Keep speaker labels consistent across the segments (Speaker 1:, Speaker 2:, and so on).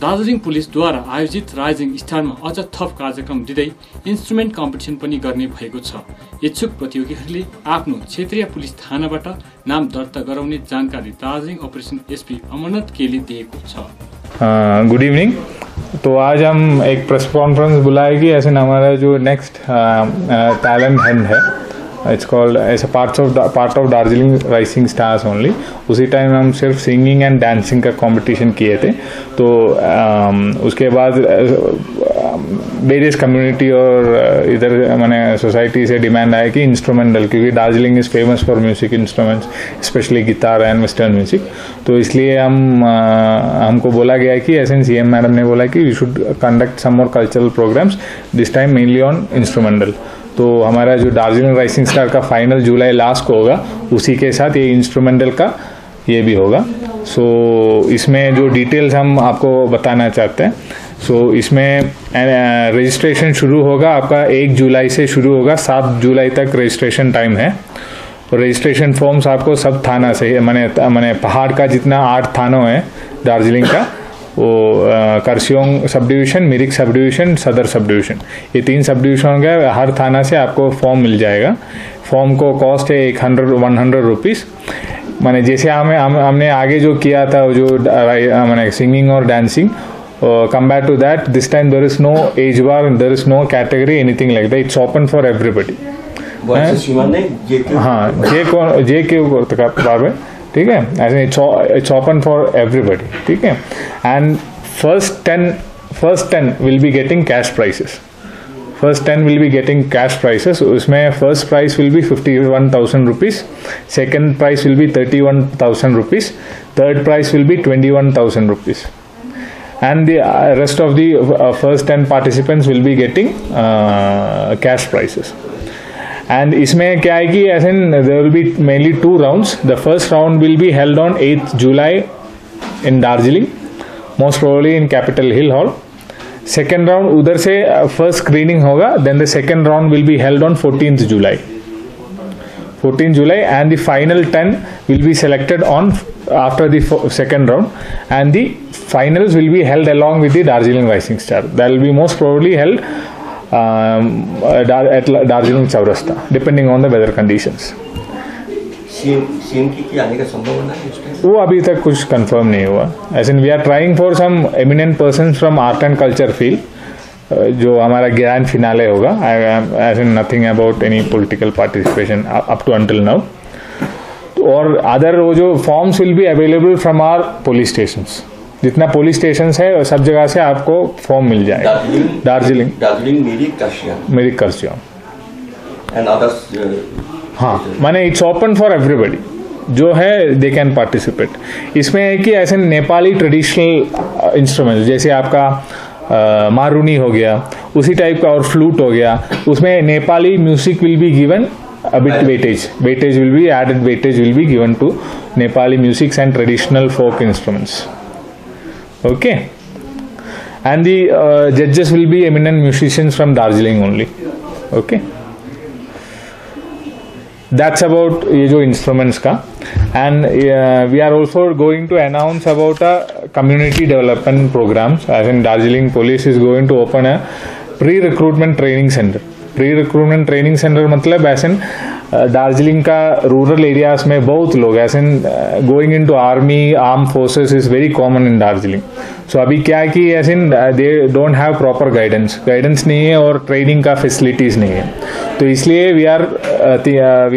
Speaker 1: दार्जिलिङ पुलिसद्वारा आयोजित राइजिङ स्टारमा अझ थप कार्यक्रम दिँदै इन्स्ट्रुमेन्ट कम्पिटिसन पनि गर्ने भएको छ। इच्छुक प्रतियोगीहरूले आफ्नो क्षेत्रीय पुलिस थानाबाट नाम दर्ता गराउने जानकारी दार्जिलिङ अपरेसन एसपी अमरनाथ केले दिएको छ।
Speaker 2: Good evening. तो आज हम एक प्रेस कॉन्फ्रेंस बुलाए कि ऐसे हमारा जो नेक्स्ट टैलेंट हंट है, it's called as a part of Darjeeling rising stars only. उसी टाइम हम सिर्फ सिंगिंग एंड डांसिंग का कंपटीशन किए थे। तो उसके बाद वेरियस कम्युनिटी और इधर मैंने सोसाइटी से डिमांड आया कि इंस्ट्रूमेंटल, क्योंकि Darjeeling is famous for music instruments, specially guitar and western music. तो इसलिए हमको बोला गया कि ऐसे सीएम मैडम ने बोला कि we should conduct some more cultural programmes, this time mainly on instrumental. तो हमारा जो दार्जिलिंग राइजिंग स्टार का फाइनल जुलाई लास्ट को होगा, उसी के साथ ये इंस्ट्रूमेंटल का ये भी होगा। सो इसमें जो डिटेल्स हम आपको बताना चाहते हैं, सो इसमें रजिस्ट्रेशन शुरू होगा आपका 1 जुलाई से शुरू होगा, 7 जुलाई तक रजिस्ट्रेशन टाइम है। रजिस्ट्रेशन फॉर्म्स आपको सब थाना से, मैंने पहाड़ का जितना 8 थानों है दार्जिलिंग का, वो करसियोंग sub division, Mirik sub division, सदर सब डिवीज़न, ये 3 सब डिवीज़न का हर थाना से आपको फॉर्म मिल जाएगा। फॉर्म को कॉस्ट है 100 रुपीज़। मैंने जैसे हमने आगे जो किया था जो मैंने सिंगिंग और dancing, compared to that, this time there is no age bar, there is no category, anything like that. It's open for everybody. हाँ, जे के बार ठीक है, ऐसे it's open for everybody, ठीक है। And first 10 will be getting cash prizes. First 10 will be getting cash prizes. उसमें first prize will be 51,000 rupees, second prize will be 31,000 rupees, third prize will be 21,000 rupees. And the rest of the first 10 participants will be getting cash prizes. And इसमें क्या है कि ऐसे there will be mainly 2 rounds. The first round will be held on 8th July in Darjeeling, most probably in Capitol Hill Hall. Second round उधर से first screening होगा, then the second round will be held on 14th July. 14th July, and the final 10 will be selected on after the second round, and the finals will be held along with the Darjeeling Rising Star. That will be most probably held at Darjeeling Chaurasta, depending on the weather conditions.
Speaker 3: CM की आने का संभावना है?
Speaker 2: वो अभी तक कुछ confirm नहीं हुआ। As in we are trying for some eminent persons from art and culture field, जो हमारा ग्रैंड फिनाले होगा। As in nothing about any political participation up to until now. और अदर वो जो forms will be available from our police stations, जितना police station है सब जगह से आपको फॉर्म मिल जाएगा। Darjeeling Mirik Kurseong
Speaker 3: and others.
Speaker 2: हाँ, माने इट्स ओपन फॉर एवरीबडी, जो है दे कैन पार्टिसिपेट। इसमें है कि ऐसे नेपाली ट्रेडिशनल इंस्ट्रूमेंट्स जैसे आपका मारूनी हो गया, उसी टाइप का, और फ्लूट हो गया, उसमें Nepali music will be given a bit weightage will be added, weightage will be given to Nepali musics and traditional folk instruments. Okay, and the judges will be eminent musicians from Darjeeling only. Okay, that's about ये जो instruments का। And we are also going to announce about a community development programs, as in Darjeeling Police is going to open a pre-recruitment training center. Pre-recruitment training centre मतलब ऐसे दार्जिलिंग का rural areas में बहुत लोग ऐसे going into army, arm forces is very common in Darjeeling. सो अभी क्या है कि ऐसे they don't have proper guidance नहीं है और ट्रेनिंग का फैसिलिटीज नहीं है। तो इसलिए we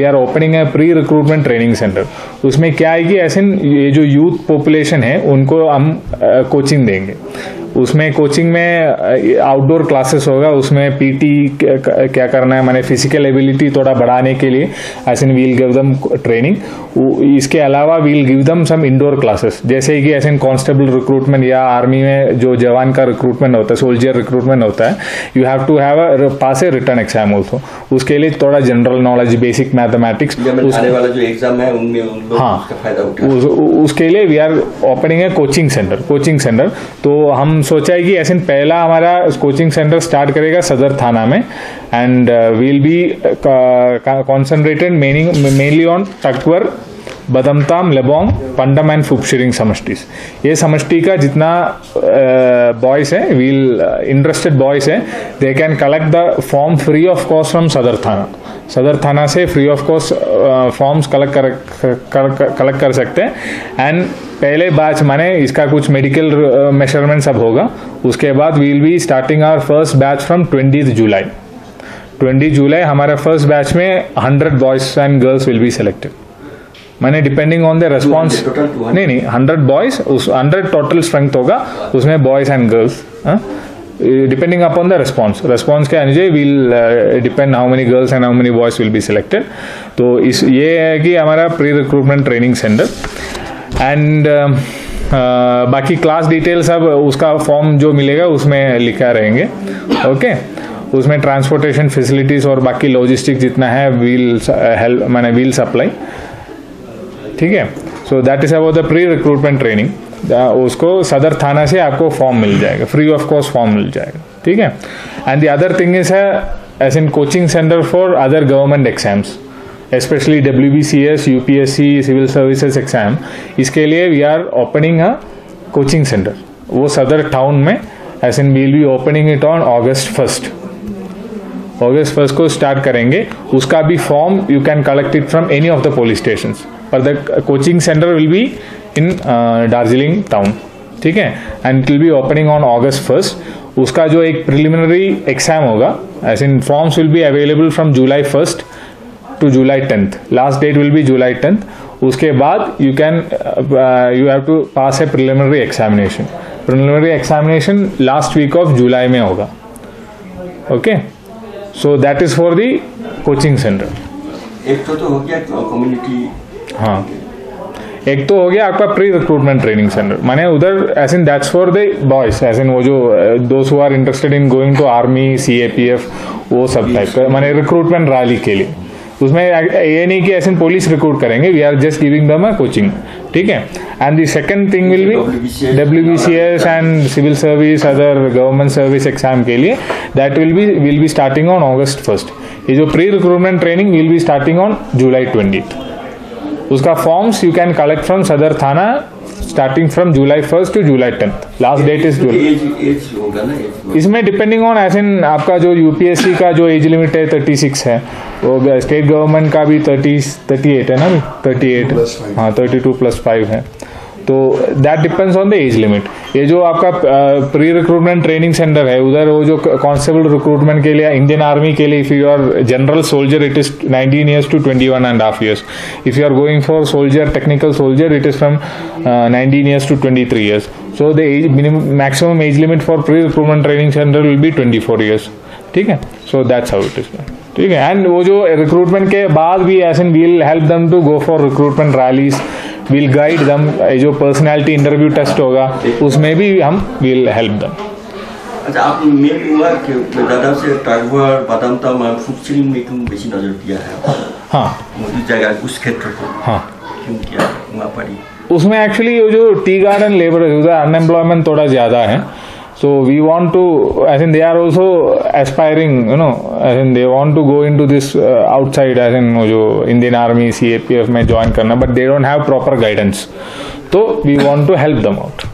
Speaker 2: are opening a pre recruitment training centre. उसमें क्या है कि ऐसे ये जो यूथ पॉपुलेशन है उनको हम कोचिंग देंगे। उसमें कोचिंग में आउटडोर क्लासेस होगा, उसमें पीटी क्या करना है, माने फिजिकल एबिलिटी थोड़ा बढ़ाने के लिए ऐसे वील गिव दम ट्रेनिंग। इसके अलावा वील गिव दम सम इंडोर क्लासेस, जैसे कि ऐसे कांस्टेबल रिक्रूटमेंट या आर्मी में जो जवान का रिक्रूटमेंट होता है, सोल्जर रिक्रूटमेंट होता है, you have to have a pass a written exam also. उसके लिए थोड़ा जनरल नॉलेज, बेसिक मैथमेटिक्स,
Speaker 3: वाला जो एग्जाम है उनमें
Speaker 2: उसके लिए we are opening a coaching centre. तो हम सोचा है कि ऐसे पहला हमारा कोचिंग सेंटर स्टार्ट करेगा सदर थाना में, and will be concentrated mainly on Takvar, Badamtam, Lebong, Pandam and Phubsering समष्टिस। ये समष्टि का जितना बॉयज है, व्हील इंटरेस्टेड बॉयज है, they can collect the form free of cost from सदर थाना। सदर थाना से free of cost forms collect कर सकते हैं। एंड पहले बैच माने इसका कुछ मेडिकल मेजरमेंट सब होगा, उसके बाद we'll be starting our first batch from 20 July. 20 जुलाई हमारा फर्स्ट बैच में 100 boys and girls will be selected. माने डिपेंडिंग ऑन द रेस्पॉन्स, नहीं 100 बॉयज, उस 100 टोटल स्ट्रेंथ होगा, उसमें boys and girls, depending upon the response के अनुसार will depend how many girls and how many boys will be selected. तो इस ये है कि हमारा pre recruitment training centre. And बाकी क्लास डिटेल सब उसका फॉर्म जो मिलेगा उसमें लिखा रहेंगे। ओके, उसमें ट्रांसपोर्टेशन फैसिलिटीज और बाकी लॉजिस्टिक जितना है व्हील हेल्प माने व्हील सप्लाई, ठीक है। So that is about the pre recruitment training. उसको सदर थाना से आपको फॉर्म मिल जाएगा, फ्री ऑफ कॉस्ट फॉर्म मिल जाएगा, ठीक है। And the other thing is है as in coaching centre for other government exams, especially WBCS, UPSC, civil services exam. इसके लिए we are opening a coaching centre, वो सदर टाउन में, as in we'll B opening it on August 1st। August 1st को start करेंगे। उसका भी form you can collect it from any of the police station, पर the coaching centre will be in Darjeeling town, ठीक है। And it will be opening on August 1st। उसका जो एक प्रिलिमिनरी एग्जाम होगा, as in forms will be available from July 1st to July 10th। Last date will be July 10th। उसके बाद you have to pass a preliminary examination. Preliminary examination last week of July में होगा। Okay, so that is for the coaching centre.
Speaker 3: एक तो हो गया community,
Speaker 2: हाँ, एक तो हो गया आपका प्री रिक्रूटमेंट ट्रेनिंग सेंटर, माने उधर as in that's for the boys, as in वो जो दोस्त who are interested in going to army, CAPF, वो सब टाइप का, माने रिक्रूटमेंट रैली के लिए। उसमें ये नहीं कि ऐसे पुलिस रिक्रूट करेंगे, we are just giving them a coaching, ठीक है। And the second thing will be WBCS and civil service, other government service exam के लिए, that will be starting on August 1st। ये जो pre recruitment training will be starting on July 20th। उसका forms you can collect from सदर थाना starting from July 1st to July 10th। Last date is July. इसमें depending on as in आपका जो UPSC का जो एज लिमिट है 36 है, वो स्टेट गवर्नमेंट का भी 38 है ना, 38, हाँ 32+5 है। तो that depends on the age limit. ये जो आपका प्री रिक्रूटमेंट ट्रेनिंग सेंटर है, उधर वो जो कांस्टेबल रिक्रूटमेंट के लिए, इंडियन आर्मी के लिए, if you are general soldier it is 19 years to 21.5 years। If you are going for soldier, technical soldier, it is from 19 years to 23 years। So the age maximum age limit for pre recruitment training centre will be 24 years, ठीक है। So that's how it is, ठीक है। And वो जो रिक्रूटमेंट के बाद भी as in we'll help them to go for recruitment rallies, will guide दम। जो पर्सनैलिटी इंटरव्यू टेस्ट होगा उसमें भी हम विल हेल्प दम।
Speaker 3: अच्छा, आप मेन हुआ कि दादा से टाइगर बादामताम और फुपशिरिंग में क्यों बेसी नजर दिया है?
Speaker 2: हाँ,
Speaker 3: मोदी जगह उस क्षेत्र को
Speaker 2: हाँ
Speaker 3: क्यों किया वहाँ पड़ी?
Speaker 2: उसमें एक्चुअली वो जो टी गार्डन लेबर है उधर अनएम्प्लॉयमेंट थोड़ा ज़्यादा है। So we want to, as in they are also aspiring, you know, as in they want to go into this outside, as in जो Indian Army, CAPF में join करना, but they don't have proper guidance. So we want to help them out.